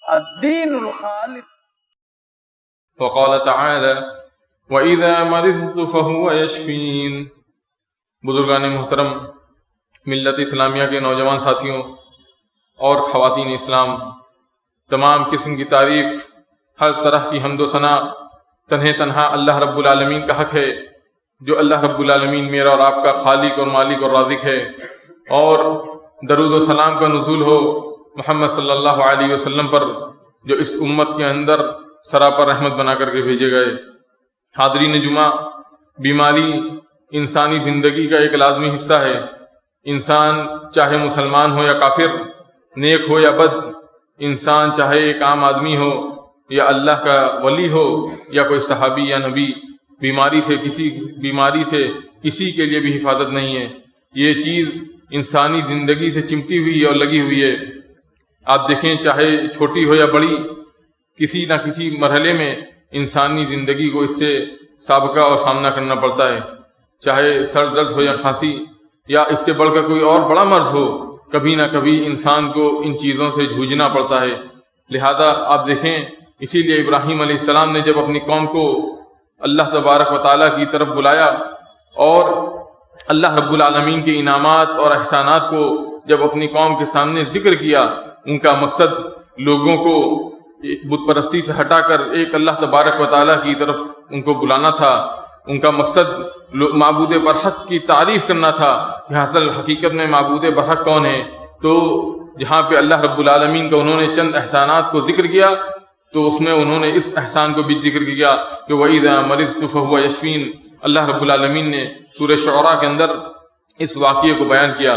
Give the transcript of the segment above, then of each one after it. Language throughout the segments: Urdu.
الدین الخالص. وقال تعالی وَإِذَا مَرِضْتُ فَهُوَ يَشْفِينِ. بزرگان محترم، ملت اسلامیہ کے نوجوان ساتھیوں اور خواتین اسلام، تمام قسم کی تعریف، ہر طرح کی حمد و ثنا تنہا اللہ رب العالمین کا حق ہے، جو اللہ رب العالمین میرا اور آپ کا خالق اور مالک اور رازق ہے، اور درود و سلام کا نزول ہو محمد صلی اللہ علیہ وسلم پر، جو اس امت کے اندر سراپا رحمت بنا کر کے بھیجے گئے. حاضرین جمعہ، بیماری انسانی زندگی کا ایک لازمی حصہ ہے. انسان چاہے مسلمان ہو یا کافر، نیک ہو یا بد، انسان چاہے ایک عام آدمی ہو یا اللہ کا ولی ہو یا کوئی صحابی یا نبی، بیماری سے کسی کے لیے بھی حفاظت نہیں ہے. یہ چیز انسانی زندگی سے چمٹی ہوئی ہے اور لگی ہوئی ہے. آپ دیکھیں، چاہے چھوٹی ہو یا بڑی، کسی نہ کسی مرحلے میں انسانی زندگی کو اس سے سابقہ اور سامنا کرنا پڑتا ہے. چاہے سر درد ہو یا کھانسی یا اس سے بڑھ کر کوئی اور بڑا مرض ہو، کبھی نہ کبھی انسان کو ان چیزوں سے جھوجنا پڑتا ہے. لہذا آپ دیکھیں، اسی لیے ابراہیم علیہ السلام نے جب اپنی قوم کو اللہ تبارک و تعالیٰ کی طرف بلایا اور اللہ رب العالمین کے انعامات اور احسانات کو جب اپنی قوم کے سامنے ذکر کیا، ان کا مقصد لوگوں کو بت پرستی سے ہٹا کر ایک اللہ تبارک و تعالیٰ کی طرف ان کو بلانا تھا. ان کا مقصد معبود برحق کی تعریف کرنا تھا کہ اصل حقیقت میں معبود برحق کون ہے. تو جہاں پہ اللہ رب العالمین کا انہوں نے چند احسانات کو ذکر کیا، تو اس میں انہوں نے اس احسان کو بھی ذکر کیا کہ وَإِذَا مَرِضْتُ فَهُوَ يَشْفِينِ. اللہ رب العالمین نے سورہ شعراء کے اندر اس واقعے کو بیان کیا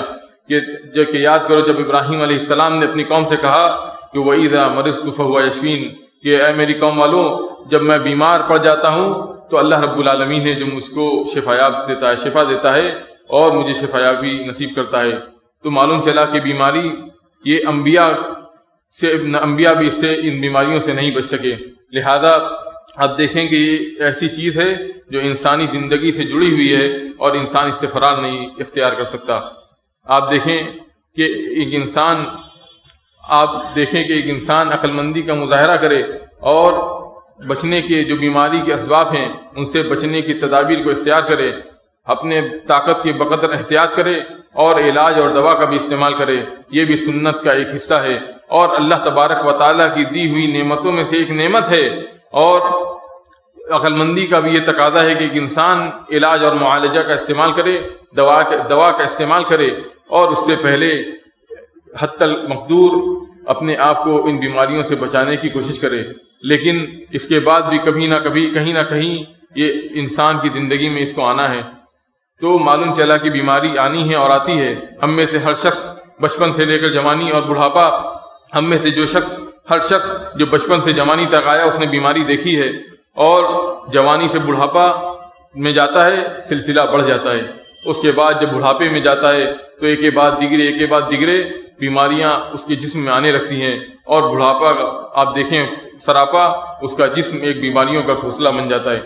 کہ یاد کرو جب ابراہیم علیہ السلام نے اپنی قوم سے کہا کہ وَإِذَا مَرِضْتُ فَهُوَ يَشْفِينِ، کہ اے میری قوم والوں، جب میں بیمار پڑ جاتا ہوں تو اللہ رب العالمین ہے جو مجھ کو شفا دیتا ہے اور مجھے شفایابی نصیب کرتا ہے. تو معلوم چلا کہ بیماری یہ انبیاء بھی اس سے ان بیماریوں سے نہیں بچ سکے. لہذا آپ دیکھیں کہ یہ ایسی چیز ہے جو انسانی زندگی سے جڑی ہوئی ہے اور انسان اس سے فرار نہیں اختیار کر سکتا. آپ دیکھیں کہ ایک انسان عقل مندی کا مظاہرہ کرے اور بچنے کے جو بیماری کے اسباب ہیں ان سے بچنے کی تدابیر کو اختیار کرے، اپنے طاقت کے بقدر احتیاط کرے اور علاج اور دوا کا بھی استعمال کرے. یہ بھی سنت کا ایک حصہ ہے اور اللہ تبارک و تعالیٰ کی دی ہوئی نعمتوں میں سے ایک نعمت ہے. اور عقل مندی کا بھی یہ تقاضا ہے کہ ایک انسان علاج اور معالجہ کا استعمال کرے، دوا کا استعمال کرے، اور اس سے پہلے حتی المقدور اپنے آپ کو ان بیماریوں سے بچانے کی کوشش کرے. لیکن اس کے بعد بھی کبھی نہ کبھی کہیں نہ کہیں یہ انسان کی زندگی میں اس کو آنا ہے. تو معلوم چلا کہ بیماری آنی ہے اور آتی ہے. ہم میں سے ہر شخص بچپن سے لے کر جوانی اور بڑھاپا، ہم میں سے ہر شخص جو بچپن سے جوانی تک آیا اس نے بیماری دیکھی ہے، اور جوانی سے بڑھاپا میں جاتا ہے سلسلہ بڑھ جاتا ہے. اس کے بعد جب بڑھاپے میں جاتا ہے تو ایک کے بعد دیگرے بیماریاں اس کے جسم میں آنے لگتی ہیں، اور بڑھاپا آپ دیکھیں سراپا اس کا جسم ایک بیماریوں کا گھونسلہ بن جاتا ہے.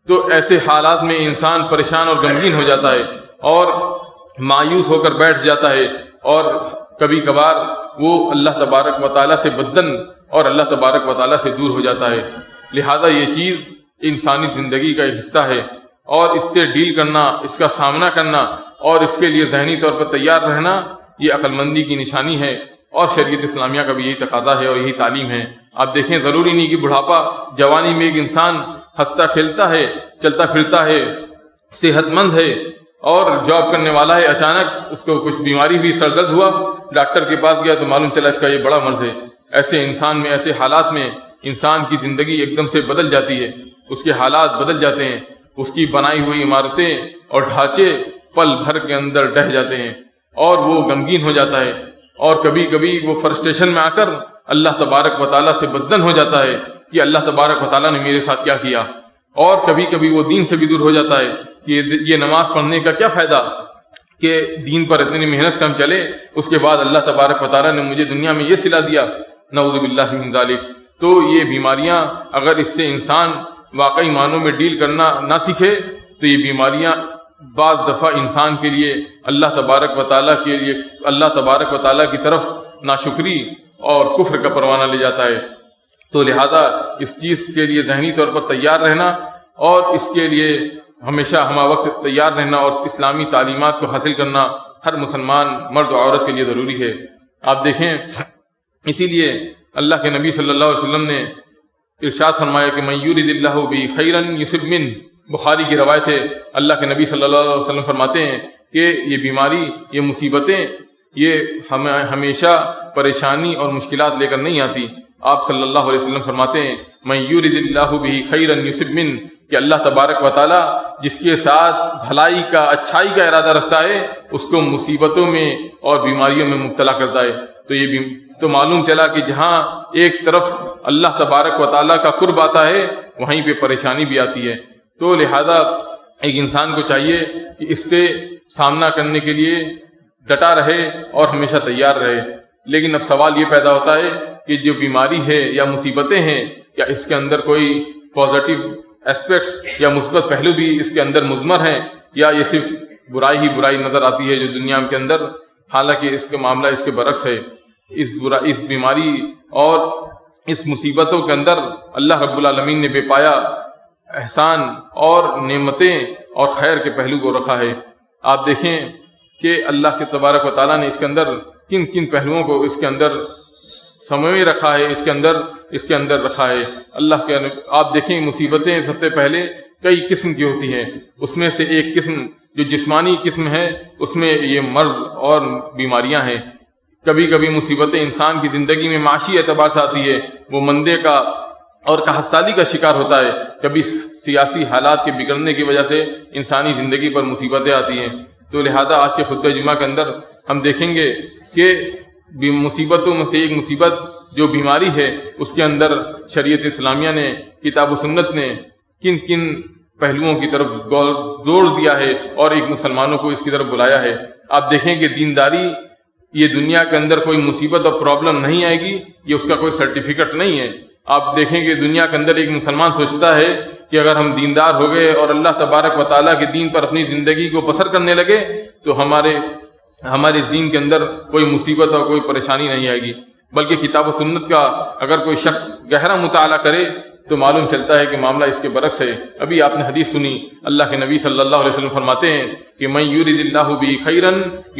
تو ایسے حالات میں انسان پریشان اور غمگین ہو جاتا ہے اور مایوس ہو کر بیٹھ جاتا ہے، اور کبھی کبھار وہ اللہ تبارک و تعالیٰ سے بدظن اور اللہ تبارک و تعالیٰ سے دور ہو جاتا ہے. لہذا یہ چیز انسانی زندگی کا ایک حصہ ہے، اور اس سے ڈیل کرنا، اس کا سامنا کرنا اور اس کے لیے ذہنی طور پر تیار رہنا یہ عقل مندی کی نشانی ہے، اور شریعت اسلامیہ کا بھی یہی تقاضا ہے اور یہی تعلیم ہے. آپ دیکھیں، ضروری نہیں کہ بڑھاپا، جوانی میں ایک انسان ہنستا کھیلتا ہے، چلتا پھرتا ہے، صحت مند ہے اور جاب کرنے والا ہے، اچانک اس کو کچھ بیماری ہوئی، سر درد ہوا، ڈاکٹر کے پاس گیا تو معلوم چلا اس کا یہ بڑا مرض ہے. ایسے انسان میں، ایسے حالات میں انسان کی زندگی ایک دم سے بدل جاتی ہے، اس کے حالات بدل جاتے ہیں، اس کی بنائی ہوئی عمارتیں اور ڈھانچے پل بھر کے اندر ڈہ جاتے ہیں اور وہ غمگین ہو جاتا ہے، اور کبھی کبھی وہ فرسٹریشن میں آ کر اللہ تبارک و تعالیٰ سے بدظن ہو جاتا ہے کہ اللہ تبارک و تعالیٰ نے میرے ساتھ کیا کیا. اور کبھی کبھی وہ دین سے بھی دور ہو جاتا ہے کہ یہ نماز پڑھنے کا کیا فائدہ کہ دین پر اتنی محنت سے ہم چلے، اس کے بعد اللہ تبارک و تعالیٰ نے مجھے دنیا میں یہ صلہ دیا، نعوذ باللہ من ذالک. تو یہ بیماریاں اگر اس سے انسان واقعی معنوں میں ڈیل کرنا نہ سیکھے تو یہ بیماریاں بعض دفعہ انسان کے لیے اللہ تبارک و تعالیٰ کی طرف ناشکری اور کفر کا پروانہ لے جاتا ہے۔ تو لہذا اس چیز کے لیے ذہنی طور پر تیار رہنا اور اس کے لیے ہمیشہ ہمہ وقت تیار رہنا اور اسلامی تعلیمات کو حاصل کرنا ہر مسلمان مرد و عورت کے لیے ضروری ہے۔ آپ دیکھیں، اسی لیے اللہ کے نبی صلی اللہ علیہ وسلم نے ارشاد فرمایا کہ من یرید اللہ بہ خیرا یصب منہ، بخاری کی روایت ہے، اللہ کے نبی صلی اللہ علیہ وسلم فرماتے ہیں کہ یہ بیماری، یہ مصیبتیں، یہ ہمیشہ پریشانی اور مشکلات لے کر نہیں آتی۔ آپ صلی اللہ علیہ وسلم فرماتے ہیں من یرید اللہ بہ خیرا یصب منہ، کہ اللہ تبارک و تعالی جس کے ساتھ بھلائی کا، اچھائی کا ارادہ رکھتا ہے اس کو مصیبتوں میں اور بیماریوں میں مبتلا کرتا ہے۔ تو معلوم چلا کہ جہاں ایک طرف اللہ تبارک و تعالیٰ کا قرب آتا ہے وہیں پہ پریشانی بھی آتی ہے۔ تو لہذا ایک انسان کو چاہیے کہ اس سے سامنا کرنے کے لیے ڈٹا رہے اور ہمیشہ تیار رہے۔ لیکن اب سوال یہ پیدا ہوتا ہے کہ جو بیماری ہے یا مصیبتیں ہیں، کیا اس کے اندر کوئی پازیٹیو ایسپیکٹس یا مثبت پہلو بھی اس کے اندر مضمر ہیں، یا یہ صرف برائی ہی برائی نظر آتی ہے جو دنیا کے اندر؟ حالانکہ اس کا معاملہ اس کے برعکس ہے۔ اس بیماری اور اس مصیبتوں کے اندر اللہ رب العالمین نے بے پایا احسان اور نعمتیں اور خیر کے پہلو کو رکھا ہے۔ آپ دیکھیں کہ اللہ کے تبارک و تعالیٰ نے اس کے اندر کن کن پہلوؤں کو اس کے اندر سموئے رکھا ہے، اس کے اندر رکھا ہے۔ اللہ کے آپ دیکھیں مصیبتیں سب سے پہلے کئی قسم کی ہوتی ہیں، اس میں سے ایک قسم جو جسمانی قسم ہے اس میں یہ مرض اور بیماریاں ہیں۔ کبھی کبھی مصیبتیں انسان کی زندگی میں معاشی اعتبار سے آتی ہے، وہ مندے کا اور قحط سالی کا شکار ہوتا ہے۔ کبھی سیاسی حالات کے بگڑنے کی وجہ سے انسانی زندگی پر مصیبتیں آتی ہیں۔ تو لہذا آج کے خطبہ جمعہ کے اندر ہم دیکھیں گے کہ مصیبتوں میں سے ایک مصیبت جو بیماری ہے اس کے اندر شریعت اسلامیہ نے، کتاب و سنت نے کن کن پہلوؤں کی طرف زور دیا ہے اور ایک مسلمانوں کو اس کی طرف بلایا ہے۔ آپ دیکھیں کہ دینداری یہ دنیا کے اندر کوئی مصیبت اور پرابلم نہیں آئے گی، یہ اس کا کوئی سرٹیفکیٹ نہیں ہے۔ آپ دیکھیں کہ دنیا کے اندر ایک مسلمان سوچتا ہے کہ اگر ہم دیندار ہو گئے اور اللہ تبارک و تعالیٰ کے دین پر اپنی زندگی کو بسر کرنے لگے تو ہمارے اس دین کے اندر کوئی مصیبت اور کوئی پریشانی نہیں آئے گی۔ بلکہ کتاب و سنت کا اگر کوئی شخص گہرا مطالعہ کرے تو معلوم چلتا ہے کہ معاملہ اس کے برعکس ہے۔ ابھی آپ نے حدیث سنی، اللہ کے نبی صلی اللہ علیہ وسلم فرماتے ہیں کہ من یرید اللہ بہ خیرا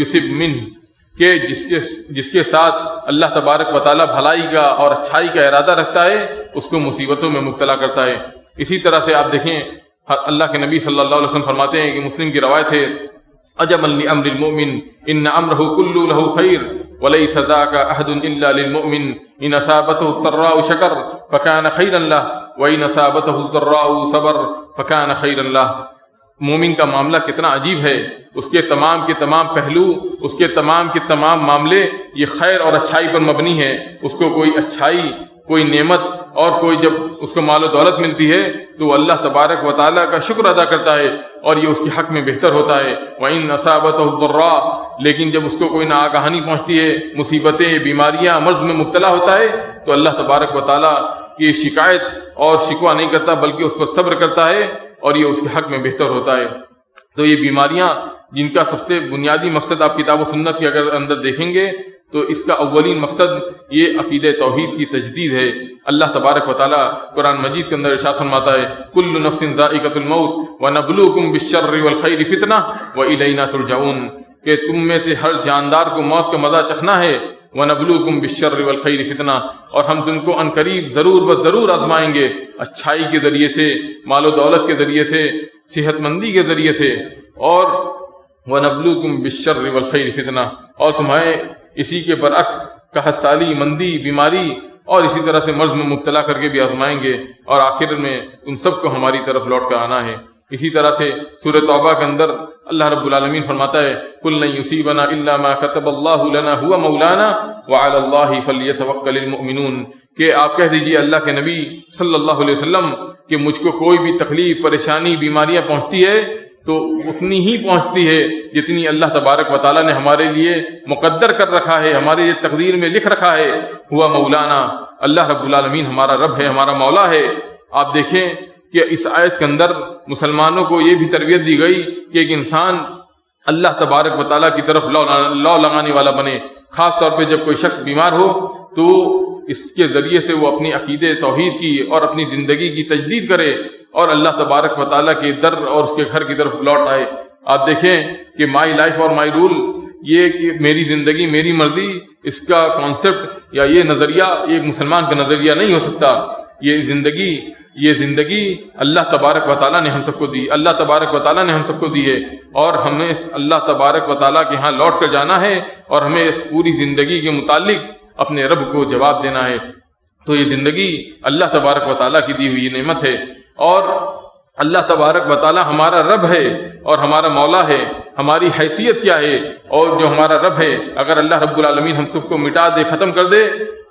یصب منہ، کہ جس کے ساتھ اللہ تبارک و تعالیٰ بھلائی کا اور اچھائی کا ارادہ رکھتا ہے اس کو مصیبتوں میں مبتلا کرتا ہے۔ اسی طرح سے آپ دیکھیں اللہ کے نبی صلی اللہ علیہ وسلم فرماتے ہیں کہ مسلم کی روایت ہے عجبا لامر المؤمن ان امرہ کلہ لہ خیر وليس ذاك احد الا للمؤمن ان اصابته السراء شكر فكان خيرا له وان اصابته الضراء صبر فكان خيرا له۔ مومن کا معاملہ کتنا عجیب ہے، اس کے تمام کے تمام پہلو، اس کے تمام کے تمام معاملے یہ خیر اور اچھائی پر مبنی ہے۔ اس کو کوئی اچھائی، کوئی نعمت اور کوئی جب اس کو مال و دولت ملتی ہے تو وہ اللہ تبارک و تعالیٰ کا شکر ادا کرتا ہے اور یہ اس کے حق میں بہتر ہوتا ہے۔ وَإِنْ أَصَابَتْهُ الضَّرَّاءُ، لیکن جب اس کو کوئی ناگہانی پہنچتی ہے، مصیبتیں، بیماریاں، مرض میں مبتلا ہوتا ہے تو اللہ تبارک و تعالیٰ کی شکایت اور شکوہ نہیں کرتا بلکہ اس پر صبر کرتا ہے اور یہ اس کے حق میں بہتر ہوتا ہے۔ تو یہ بیماریاں جن کا سب سے بنیادی مقصد آپ کتاب و سنت کے اگر اندر دیکھیں گے تو اس کا اولین مقصد یہ عقیدہ توحید کی تجدید ہے۔ اللہ تبارک و تعالیٰ قرآن مجید کے اندر ارشاد فرماتا ہے کل نفس ذائقۃ الموت ونبلوکم بالشر والخیر فتنہ والینا ترجعون، کہ تم میں سے ہر جاندار کو موت کا مزہ چکھنا ہے، ونبلوکم بالشر والخیر فتنہ، اور ہم تم کو عنقریب ضرور آزمائیں گے، اچھائی کے ذریعے سے، مال و دولت کے ذریعے سے، صحت مندی کے ذریعے سے، اور ونبلوکم بالشر والخیر فتنہ، اور تمہیں اسی کے برعکس قحط سالی، مندی، بیماری اور اسی طرح سے مرض میں مبتلا کر کے بھی آزمائیں گے، اور آخر میں تم سب کو ہماری طرف لوٹ کر آنا ہے۔ اسی طرح سے سورہ توبہ کے اندر اللہ رب العالمین فرماتا ہے قُلْ لَن يُصِيبَنَا إِلَّا مَا كَتَبَ اللَّهُ لَنَا هُوَ مَوْلَانَا وَعَلَى اللَّهِ فَلْيَتَوَكَّلِ الْمُؤْمِنُونَ، کہ آپ کہہ دیجئے اللہ کے نبی صلی اللہ علیہ وسلم کہ مجھ کو کوئی بھی تکلیف، پریشانی، بیماریاں پہنچتی ہے تو اتنی ہی پہنچتی ہے جتنی اللہ تبارک و تعالیٰ نے ہمارے لیے مقدر کر رکھا ہے، ہمارے لیے تقدیر میں لکھ رکھا ہے۔ ہوا مولانا، اللہ رب العالمین ہمارا رب ہے، ہمارا مولا ہے۔ آپ دیکھیں کہ اس آیت کے اندر مسلمانوں کو یہ بھی تربیت دی گئی کہ ایک انسان اللہ تبارک و تعالیٰ کی طرف لو لگانے والا بنے، خاص طور پہ جب کوئی شخص بیمار ہو تو اس کے ذریعے سے وہ اپنی عقیدے توحید کی اور اپنی زندگی کی تجدید کرے اور اللہ تبارک و تعالیٰ کے در اور اس کے گھر کی طرف لوٹ آئے۔ آپ دیکھیں کہ مائی لائف اور مائی رول، یہ کہ میری زندگی میری مرضی، اس کا کانسیپٹ یا یہ نظریہ ایک مسلمان کا نظریہ نہیں ہو سکتا۔ یہ زندگی اللہ تبارک و تعالیٰ نے ہم سب کو دی، اللہ تبارک و تعالیٰ نے ہم سب کو دی ہے، اور ہمیں اللہ تبارک و تعالیٰ کے ہاں لوٹ کر جانا ہے اور ہمیں اس پوری زندگی کے متعلق اپنے رب کو جواب دینا ہے۔ تو یہ زندگی اللہ تبارک و تعالیٰ کی دی ہوئی نعمت ہے، اور اللہ تبارک و تعالیٰ ہمارا رب ہے اور ہمارا مولا ہے۔ ہماری حیثیت کیا ہے؟ اور جو ہمارا رب ہے، اگر اللہ رب العالمین ہم سب کو مٹا دے، ختم کر دے،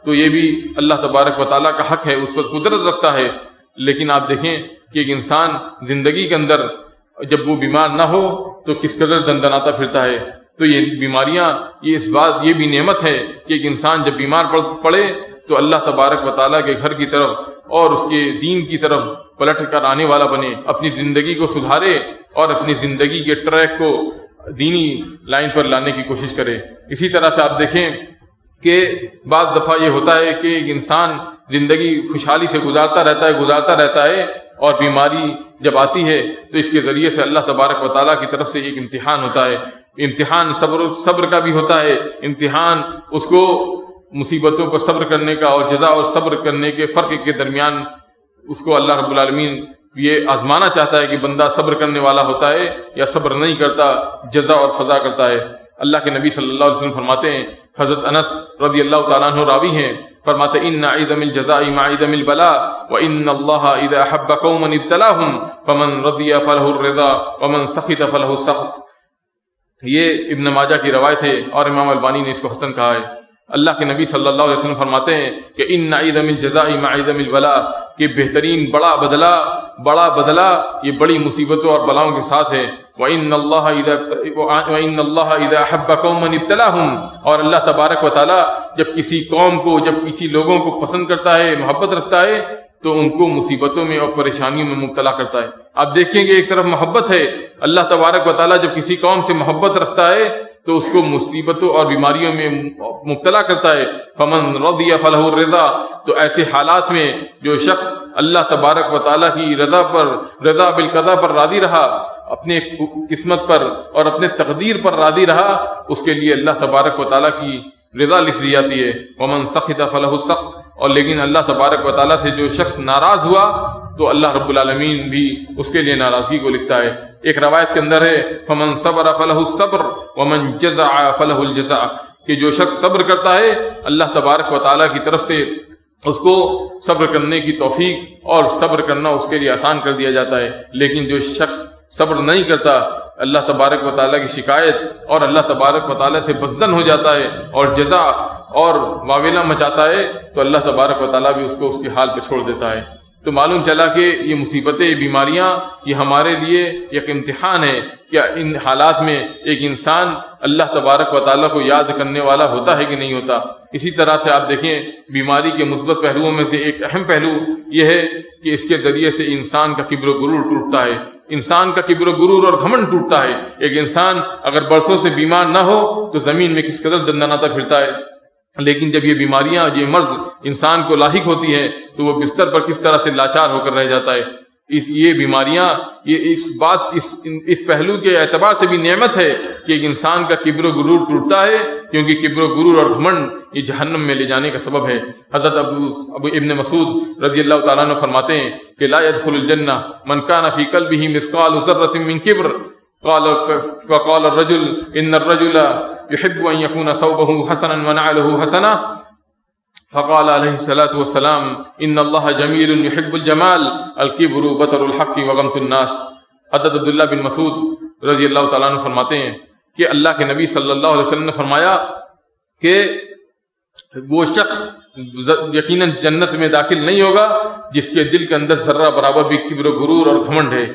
تو یہ بھی اللہ تبارک و تعالیٰ کا حق ہے، اس پر قدرت رکھتا ہے۔ لیکن آپ دیکھیں کہ ایک انسان زندگی کے اندر جب وہ بیمار نہ ہو تو کس قدر دندناتا پھرتا ہے۔ تو یہ بیماریاں، یہ بھی نعمت ہے کہ ایک انسان جب بیمار پڑے تو اللہ تبارک و تعالیٰ کے گھر کی طرف اور اس کے دین کی طرف پلٹ کر آنے والا بنے، اپنی زندگی کو سدھارے اور اپنی زندگی کے ٹریک کو دینی لائن پر لانے کی کوشش کرے۔ اسی طرح سے آپ دیکھیں کہ بعض دفعہ یہ ہوتا ہے کہ ایک انسان زندگی خوشحالی سے گزارتا رہتا ہے اور بیماری جب آتی ہے تو اس کے ذریعے سے اللہ تبارک و تعالیٰ کی طرف سے ایک امتحان ہوتا ہے۔ امتحان صبر کا بھی ہوتا ہے، امتحان اس کو مصیبتوں پر صبر کرنے کا اور جزا اور صبر کرنے کے فرق کے درمیان اس کو اللہ رب العالمین یہ آزمانا چاہتا ہے کہ بندہ صبر کرنے والا ہوتا ہے یا صبر نہیں کرتا، جزا اور فضا کرتا ہے۔ اللہ کے نبی صلی اللہ علیہ وسلم فرماتے ہیں، حضرت انس رضی اللہ تعالیٰ عنہ راوی ہیں، فرماتے ان عظم الجزاء مع عظم البلاء وان اللہ اذا احب قوما ابتلاهم فمن رضی فلہ الرضا ومن سخط فلہ السخط۔ یہ ابن ماجہ کی روایت ہے اور امام البانی نے اس کو حسن کہا ہے۔ اللہ کے نبی صلی اللہ علیہ وسلم فرماتے ہیں کہ ان عظم الجزاء مع عظم البلاء، کہ بہترین بڑا بدلہ یہ بڑی مصیبتوں اور بلاؤں کے ساتھ ہے۔ وَإِنَّ اللَّهَ إِذَا أَحَبَّ قَوْمًا ابْتَلَاهُمْ، اور اللہ تبارک و تعالیٰ جب کسی قوم کو، جب کسی لوگوں کو پسند کرتا ہے، محبت رکھتا ہے، تو ان کو مصیبتوں میں اور پریشانیوں میں مبتلا کرتا ہے۔ آپ دیکھیں گے ایک طرف محبت ہے، اللہ تبارک و تعالیٰ جب کسی قوم سے محبت رکھتا ہے تو اس کو مصیبتوں اور بیماریوں میں مبتلا کرتا ہے۔ فمن رضی فلہ الرضا، تو ایسے حالات میں جو شخص اللہ تبارک و تعالیٰ کی رضا بالقضاء پر راضی رہا، اپنے قسمت پر اور اپنے تقدیر پر راضی رہا، اس کے لیے اللہ تبارک و تعالیٰ کی رضا لکھ دی جاتی ہے۔ ومن سخط فلہ السخط، اور لیکن اللہ تبارک و تعالیٰ سے جو شخص ناراض ہوا تو اللہ رب العالمین بھی اس کے لیے ناراضگی کو لکھتا ہے۔ ایک روایت کے اندر ہے فمن صبر فلہ الصبر ومن جزع فلہ الجزاء، کہ جو شخص صبر کرتا ہے اللہ تبارک و تعالیٰ کی طرف سے اس کو صبر کرنے کی توفیق اور صبر کرنا اس کے لیے آسان کر دیا جاتا ہے۔ لیکن جو شخص صبر نہیں کرتا، اللہ تبارک و تعالیٰ کی شکایت اور اللہ تبارک و تعالیٰ سے بدظن ہو جاتا ہے اور جزا اور واویلا مچاتا ہے، تو اللہ تبارک و تعالیٰ بھی اس کو اس کے حال پہ چھوڑ دیتا ہے۔ تو معلوم چلا کہ یہ مصیبتیں، یہ بیماریاں، یہ ہمارے لیے ایک امتحان ہے۔ کیا ان حالات میں ایک انسان اللہ تبارک و تعالیٰ کو یاد کرنے والا ہوتا ہے کہ نہیں ہوتا؟ اسی طرح سے آپ دیکھیں بیماری کے مثبت پہلوؤں میں سے ایک اہم پہلو یہ ہے کہ اس کے ذریعے سے انسان کا کبر و غرور ٹوٹتا ہے، انسان کا کبر و غرور اور گھمنڈ ٹوٹتا ہے۔ ایک انسان اگر برسوں سے بیمار نہ ہو تو زمین میں کس قدر دندناتا پھرتا ہے، لیکن جب یہ بیماریاں، یہ مرض انسان کو لاحق ہوتی ہے تو وہ بستر پر کس طرح سے لاچار ہو کر رہ جاتا ہے۔ یہ بیماریاں، یہ اس پہلو کے اعتبار سے بھی نعمت ہے کہ ایک انسان کا کبر و غرور ٹوٹتا ہے، کیونکہ کبر و غرور اور گھمنڈ یہ جہنم میں لے جانے کا سبب ہے۔ حضرت ابو ابن مسعود رضی اللہ تعالیٰ عنہ فرماتے ہیں کہ لا يدخل الجنہ من كان في قلبه مثقال ذرة من كبر، فقال الرجل ان الرجل يحب ان يكون ثوبه حسنا ونعله حسنا، فقال علیہ الصلاۃ والسلام ان اللہ جمیل یحب الجمال، الکبر بطر الحق وغمط الناس۔ حضرت عبداللہ بن مسعود رضی اللہ تعالیٰ عنہ فرماتے ہیں کہ اللہ کے نبی صلی اللہ علیہ وسلم نے فرمایا کہ وہ شخص یقیناً جنت میں داخل نہیں ہوگا جس کے دل کے اندر ذرہ برابر بھی کبر و غرور اور گھمنڈ ہے۔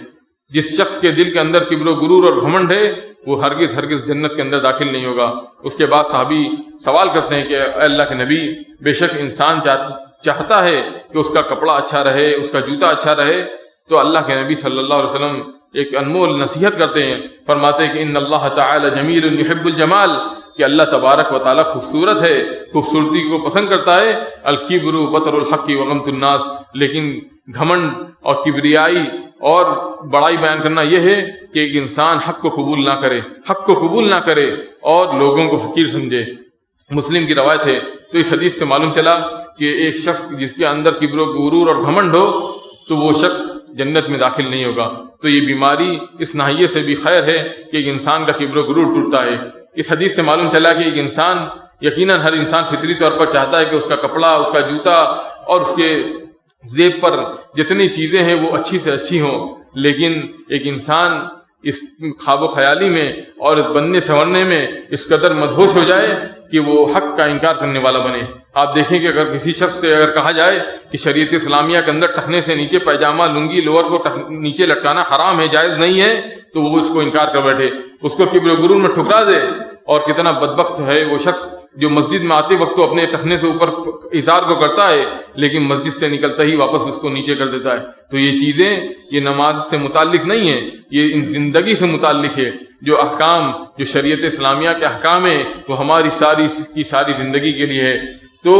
جس شخص کے دل کے اندر کبر و غرور اور گھمنڈ ہے وہ ہرگز جنت کے اندر داخل نہیں ہوگا۔ اس کے بعد صحابی سوال کرتے ہیں کہ اے اللہ کے نبی، بے شک انسان چاہتا ہے کہ اس کا کپڑا اچھا رہے، اس کا جوتا اچھا رہے، تو اللہ کے نبی صلی اللہ علیہ وسلم ایک انمول نصیحت کرتے ہیں، فرماتے ہیں کہ ان اللہ تعالی جمیل یحب الجمال، کہ اللہ تبارک و تعالیٰ خوبصورت ہے، خوبصورتی کو پسند کرتا ہے۔ الکبر بطر الحق وغمط الناس، لیکن گھمنڈ اور کبریائی اور بڑائی بیان کرنا یہ ہے کہ ایک انسان حق کو قبول نہ کرے، حق کو قبول نہ کرے اور لوگوں کو حقیر سمجھے۔ مسلم کی روایت ہے، تو اس حدیث سے معلوم چلا کہ ایک شخص جس کے اندر کبر و غرور اور گھمنڈ ہو تو وہ شخص جنت میں داخل نہیں ہوگا۔ تو یہ بیماری اس ناحیے سے بھی خیر ہے کہ ایک انسان کا کبر و غرور ٹوٹتا ہے۔ اس حدیث سے معلوم چلا کہ ایک انسان، یقیناً ہر انسان فطری طور پر چاہتا ہے کہ اس کا کپڑا، اس کا جوتا اور اس کے زیب پر جتنی چیزیں ہیں وہ اچھی سے اچھی ہوں، لیکن ایک انسان اس خواب و خیالی میں اور بننے سنورنے میں اس قدر مدہوش ہو جائے کہ وہ حق کا انکار کرنے والا بنے۔ آپ دیکھیں کہ اگر کسی شخص سے اگر کہا جائے کہ شریعت اسلامیہ کے اندر ٹخنے سے نیچے پیجامہ، لنگی، لوور کو نیچے لٹکانا حرام ہے، جائز نہیں ہے، تو وہ اس کو انکار کر بیٹھے، اس کو کبر و غرور میں ٹھکرا دے۔ اور کتنا بدبخت ہے وہ شخص جو مسجد میں آتے وقت تو اپنے ٹخنے سے اوپر اظہار کو کرتا ہے، لیکن مسجد سے نکلتا ہی واپس اس کو نیچے کر دیتا ہے۔ تو یہ چیزیں یہ نماز سے متعلق نہیں ہیں، یہ ان زندگی سے متعلق ہے۔ جو احکام، جو شریعت اسلامیہ کے احکام ہیں وہ ہماری ساری زندگی کے لیے ہے۔ تو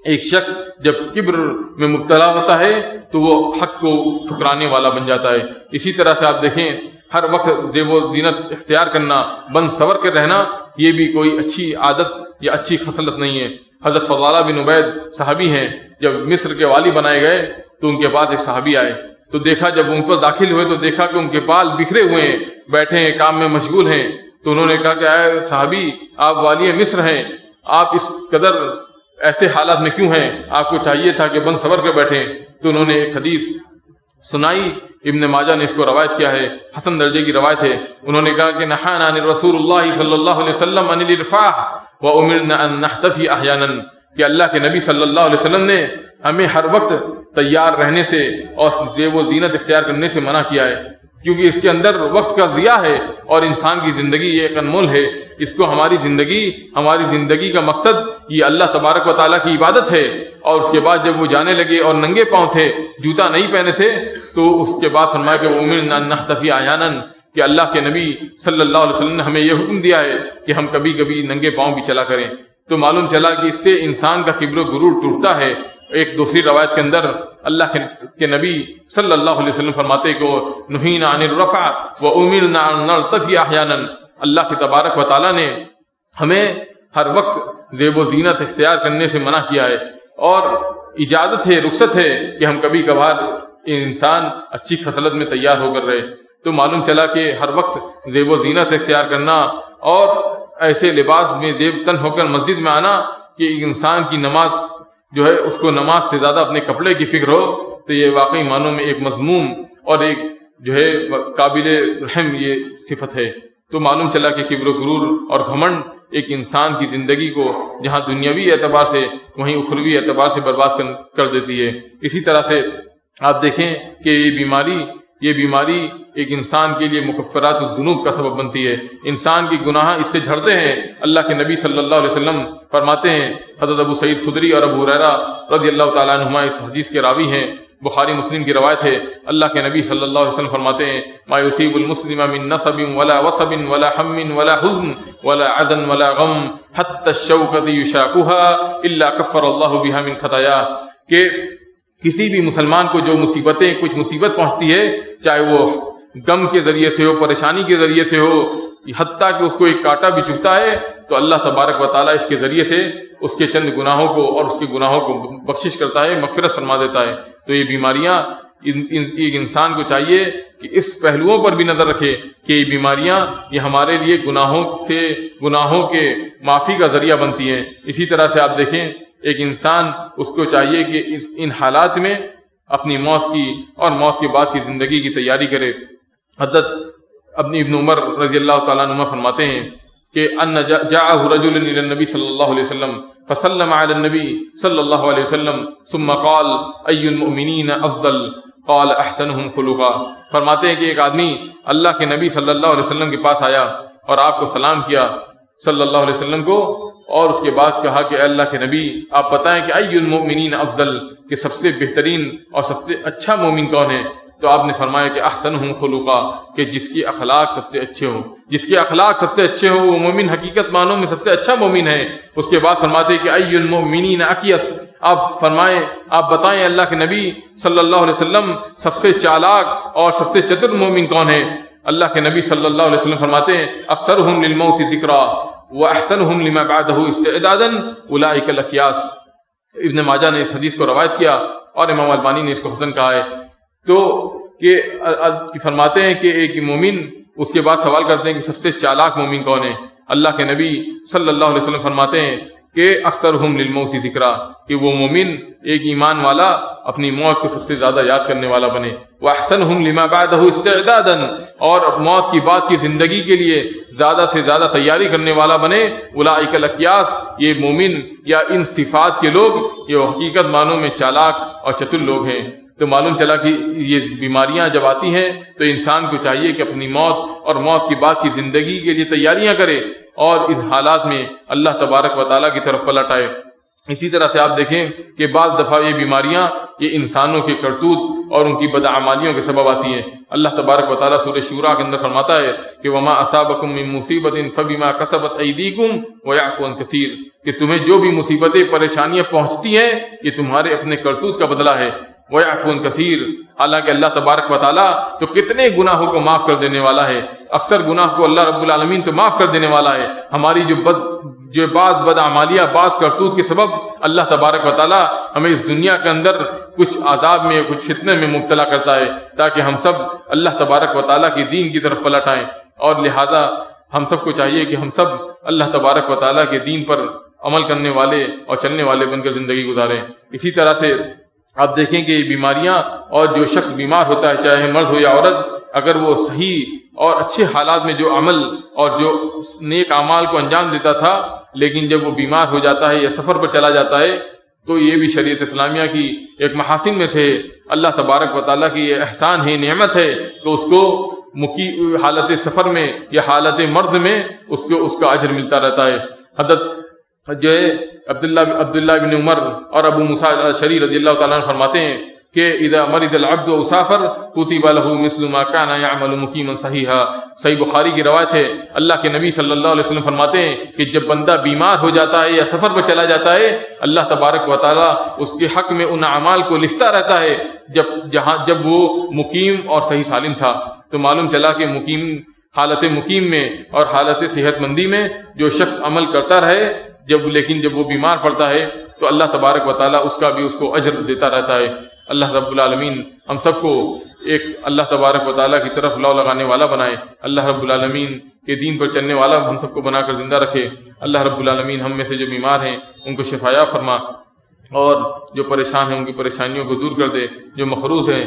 ایک شخص جب کبر میں مبتلا ہوتا ہے تو وہ حق کو ٹھکرانے والا بن جاتا ہے۔ اسی طرح سے آپ دیکھیں ہر وقت زیب و زینت اختیار کرنا، بند سور کے رہنا، یہ بھی کوئی اچھی عادت یا اچھی خصلت نہیں ہے۔ حضرت فضالہ بن عبید صحابی ہیں، جب مصر کے والی بنائے گئے تو ان کے بعد ایک صحابی آئے تو دیکھا، جب ان پر داخل ہوئے تو دیکھا کہ ان کے بال بکھرے ہوئے ہیں، بیٹھے ہیں، کام میں مشغول ہیں۔ تو انہوں نے کہا کہ اے صحابی، آپ والی مصر ہیں، آپ اس قدر ایسے حالات میں کیوں ہیں؟ آپ کو چاہیے تھا کہ بند صبر کے بیٹھیں۔ تو انہوں نے ایک حدیث سنائی، ابن ماجہ نے اس کو روایت کیا ہے، حسن درجے کی روایت ہے۔ انہوں نے کہا کہ نہانا عن رسول اللہ صلی اللہ علیہ وسلم عن الارفاع وامرنا ان نحتفی احیانا، کہ اللہ کے نبی صلی اللہ علیہ وسلم نے ہمیں ہر وقت تیار رہنے سے اور زیب و زینت اختیار کرنے سے منع کیا ہے، کیونکہ اس کے اندر وقت کا ضیاع ہے اور انسان کی زندگی یہ ایک انمول ہے۔ اس کو ہماری زندگی کا مقصد یہ اللہ تبارک و تعالیٰ کی عبادت ہے۔ اور اس کے بعد جب وہ جانے لگے اور ننگے پاؤں تھے، جوتا نہیں پہنے تھے، تو اس کے بعد فرمایا کہ وَأُمِرْنَا أَن نَحْتَفِيَ أَحْيَانًا، کہ اللہ کے نبی صلی اللہ علیہ وسلم نے ہمیں یہ حکم دیا ہے کہ ہم کبھی کبھی ننگے پاؤں بھی چلا کریں۔ تو معلوم چلا کہ اس سے انسان کا کبر و غرور ٹوٹتا ہے۔ ایک دوسری روایت کے اندر اللہ کے نبی صلی اللہ علیہ وسلم فرماتے کہ نہینا عن الرفع وامرنا ان نرتفع احیانا، اللہ کے تبارک و تعالیٰ نے ہمیں ہر وقت زیب و زینت اختیار کرنے سے منع کیا ہے، اور اجازت ہے، رخصت ہے کہ ہم کبھی کبھار انسان اچھی خصلت میں تیار ہو کر رہے۔ تو معلوم چلا کہ ہر وقت زیب و زینت اختیار کرنا اور ایسے لباس میں زیب تن ہو کر مسجد میں آنا کہ انسان کی نماز جو ہے اس کو نماز سے زیادہ اپنے کپڑے کی فکر ہو، تو یہ واقعی معنوں میں ایک مذموم اور ایک جو ہے قابل رحم یہ صفت ہے۔ تو معلوم چلا کہ کبر و غرور اور گھمنڈ ایک انسان کی زندگی کو جہاں دنیاوی اعتبار سے وہیں اخروی اعتبار سے برباد کر دیتی ہے۔ اسی طرح سے آپ دیکھیں کہ یہ بیماری ایک انسان کے لیے مکفرات الذنوب کا سبب بنتی ہے، انسان کی گناہ اس سے جھڑتے ہیں۔ اللہ کے نبی صلی اللہ علیہ وسلم فرماتے ہیں، حضرت ابو سعید خدری اور ابو ہریرہ رضی اللہ تعالیٰ عنہما اس حدیث کے راوی ہیں، بخاری مسلم کی روایت ہے، اللہ کے نبی صلی اللہ علیہ وسلم فرماتے ہیں، ما یصیب المسلم من نصب ولا وصب ولا ہم ولا حزن ولا عدن ولا غم حتى الشوكة يشاكها الا كفر الله بها من خطاياه، کہ کسی بھی مسلمان کو جو مصیبتیں، کچھ مصیبت پہنچتی ہے، چاہے وہ غم کے ذریعے سے ہو، پریشانی کے ذریعے سے ہو، حتیٰ کہ اس کو ایک کانٹا بھی چبھتا ہے، تو اللہ تبارک و تعالیٰ اس کے ذریعے سے اس کے چند گناہوں کو اور اس کے گناہوں کو بخشش کرتا ہے، مغفرت فرما دیتا ہے۔ تو یہ بیماریاں ایک انسان کو چاہیے کہ اس پہلوؤں پر بھی نظر رکھے کہ یہ بیماریاں یہ ہمارے لیے گناہوں کے معافی کا ذریعہ بنتی ہیں۔ اسی طرح سے آپ دیکھیں ایک انسان اس کو چاہیے کہ ان حالات میں اپنی موت کی اور موت کے بعد کی زندگی کی تیاری کرے۔ حضرت ابن عمر رضی اللہ تعالیٰ عنہ فرماتے ہیں کہ ان جاءه رجل الى النبي صلی اللہ علیہ وسلم فسلم على النبي صلی اللہ علیہ وسلم ثم قال اي المؤمنین افضل قال احسنهم خلقا۔ فرماتے ہیں کہ ایک آدمی اللہ کے نبی صلی اللہ علیہ وسلم کے پاس آیا اور آپ کو سلام کیا صلی اللہ علیہ وسلم کو، اور اس کے بعد کہا کہ اے اللہ کے نبی آپ بتائیں کہ ای المؤمنین افضل، کہ سب سے بہترین اور سب سے اچھا مومن کون ہے؟ تو آپ نے فرمایا کہ احسنہم خلقا، کہ جس کی اخلاق سب سے اچھے ہوں، جس کے اخلاق سب سے اچھے ہوں وہ مومن حقیقت معنوں میں سب سے اچھا مومن ہے۔ اس کے بعد فرماتے کہ ای المؤمنین اکیس، آپ فرمائیں، آپ بتائیں اللہ کے نبی صلی اللہ علیہ وسلم سب سے چالاک اور سب سے چتر مومن کون ہے؟ اللہ کے نبی صلی اللہ علیہ وسلم فرماتے ہیں اکثرہم للموت ذکرا واحسنہم لما بعدہ استعدادا اولئک الاکیاس۔ ابن ماجہ نے اس حدیث کو روایت کیا اور امام البانی نے اس کو حسن کہا ہے۔ تو کہ فرماتے ہیں کہ ایک مومن، اس کے بعد سوال کرتے ہیں کہ سب سے چالاک مومن کون ہے؟ اللہ کے نبی صلی اللہ علیہ وسلم فرماتے ہیں کہ اکثرہم للموت ذکرا، کہ وہ مومن ایک ایمان والا اپنی موت کو سب سے زیادہ یاد کرنے والا بنے، واحسنہم لما بعدہ استعدادا، اور موت کی بعد کی زندگی کے لیے زیادہ سے زیادہ تیاری کرنے والا بنے، اولئک الاکیاس، یہ مومن یا ان صفات کے لوگ یہ حقیقت معنوں میں چالاک اور چتر لوگ ہیں۔ تو معلوم چلا کہ یہ بیماریاں جب آتی ہیں تو انسان کو چاہیے کہ اپنی موت اور موت کی بعد کی زندگی کے لیے تیاریاں کرے اور ان حالات میں اللہ تبارک و تعالیٰ کی طرف پلٹ آئے۔ اسی طرح سے آپ دیکھیں کہ بعض دفعہ یہ بیماریاں یہ انسانوں کے کرتوت اور ان کی بدعمالیوں کے سبب آتی ہیں۔ اللہ تبارک و تعالیٰ سورہ شورى کے اندر فرماتا ہے کہ وما اصابکم من مصیبت فبما کسبت ایدیکم ویعفو عن کثیر، کہ تمہیں جو بھی مصیبتیں پریشانیاں پہنچتی ہیں یہ تمہارے اپنے کرتوت کا بدلہ ہے، ویعفو عن کثیر، حالانکہ اللہ تبارک و تعالیٰ تو کتنے گناہوں کو معاف کر دینے والا ہے، اکثر گناہ کو اللہ رب العالمین تو معاف کر دینے والا ہے۔ ہماری جو بعض بدعمالیاں بعض کرتوت کے سبب اللہ تبارک و تعالیٰ ہمیں اس دنیا کے اندر کچھ عذاب میں کچھ فتنے میں مبتلا کرتا ہے تاکہ ہم سب اللہ تبارک و تعالیٰ کی دین کی طرف پلٹ آئیں، اور لہذا ہم سب کو چاہیے کہ ہم سب اللہ تبارک و تعالیٰ کے دین پر عمل کرنے والے اور چلنے والے بن کر زندگی گزاریں۔ اسی طرح سے آپ دیکھیں کہ یہ بیماریاں اور جو شخص بیمار ہوتا ہے چاہے مرد ہو یا عورت، اگر وہ صحیح اور اچھے حالات میں جو عمل اور جو نیک اعمال کو انجام دیتا تھا، لیکن جب وہ بیمار ہو جاتا ہے یا سفر پر چلا جاتا ہے تو یہ بھی شریعت اسلامیہ کی ایک محاسن میں سے اللہ تبارک و تعالیٰ کی یہ احسان ہے، نعمت ہے کہ اس کو حالت سفر میں یا حالت مرض میں اس کا اجر ملتا رہتا ہے۔ حضرت جو ہے عبداللہ بن عمر اور ابو موسیٰ الاشعری رضی اللہ تعالیٰ عنہ فرماتے ہیں کہ اذا مرض العبد وسافر كتب له مثل ما كان يعمل مقيما صحيحا۔ صحیح بخاری کی روایت ہے، اللہ کے نبی صلی اللہ علیہ وسلم فرماتے ہیں کہ جب بندہ بیمار ہو جاتا ہے یا سفر پر چلا جاتا ہے، اللہ تبارک و تعالیٰ اس کے حق میں ان اعمال کو لکھتا رہتا ہے جب وہ مقیم اور صحیح سالم تھا۔ تو معلوم چلا کہ حالت مقیم میں اور حالت صحت مندی میں جو شخص عمل کرتا رہے لیکن جب وہ بیمار پڑتا ہے تو اللہ تبارک و تعالیٰ اس کا بھی اس کو اجر دیتا رہتا ہے۔ اللہ رب العالمین ہم سب کو ایک اللہ تبارک و تعالیٰ کی طرف لو لگانے والا بنائے، اللہ رب العالمین کے دین پر چلنے والا ہم سب کو بنا کر زندہ رکھے۔ اللہ رب العالمین ہم میں سے جو بیمار ہیں ان کو شفایا فرما، اور جو پریشان ہیں ان کی پریشانیوں کو دور کر دے، جو مخروض ہیں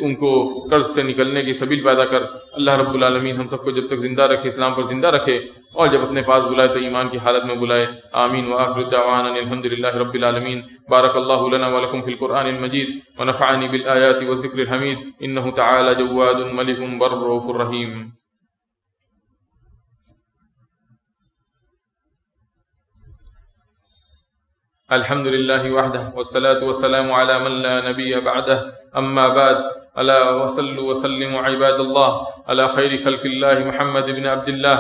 ان کو قرض سے نکلنے کی سبیل پیدا کر۔ اللہ رب العالمین ہم سب کو جب تک زندہ رکھے اسلام پر زندہ رکھے، اور جب اپنے پاس بلائے تو ایمان کی حالت میں بلائے۔ آمین وآخر دعوانا الحمد للہ رب العالمین۔ بارک اللہ لنا ولکم فی القرآن المجید ونفعنی بالآیات والذکر الحمید، انہ تعالی جواد ملک بر رؤوف رحیم۔ الحمد لله وحده والصلاة والسلام على من لا نبي بعده، أما بعد، ألا وصلوا وسلموا عباد الله على خير خلق الله محمد بن عبد الله،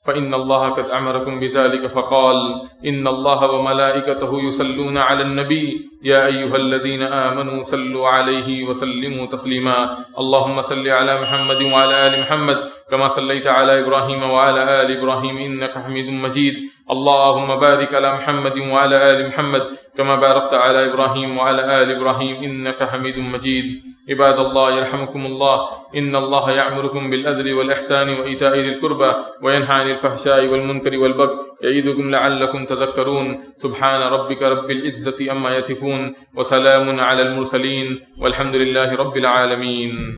فإن الله قد أمركم بذلك فقال إن الله وملائكته يصلون على النبي يا أيها الذين آمنوا صلوا عليه وسلموا تسليما، اللهم صل على محمد وعلى آل محمد كما صليت على إبراهيم وعلى آل إبراهيم إنك حميد مجيد، اللهم بارك على محمد وعلى آل محمد كما باركت على إبراهيم وعلى آل إبراهيم إنك حميد مجيد۔ عباد الله يرحمكم الله، إن الله يأمركم بالعدل والإحسان وإيتاء ذي القربى وينهى عن الفحشاء والمنكر والبغي يعظكم لعلكم تذكرون۔ سبحان ربك رب العزة عما يصفون وسلام على المرسلين والحمد لله رب العالمين۔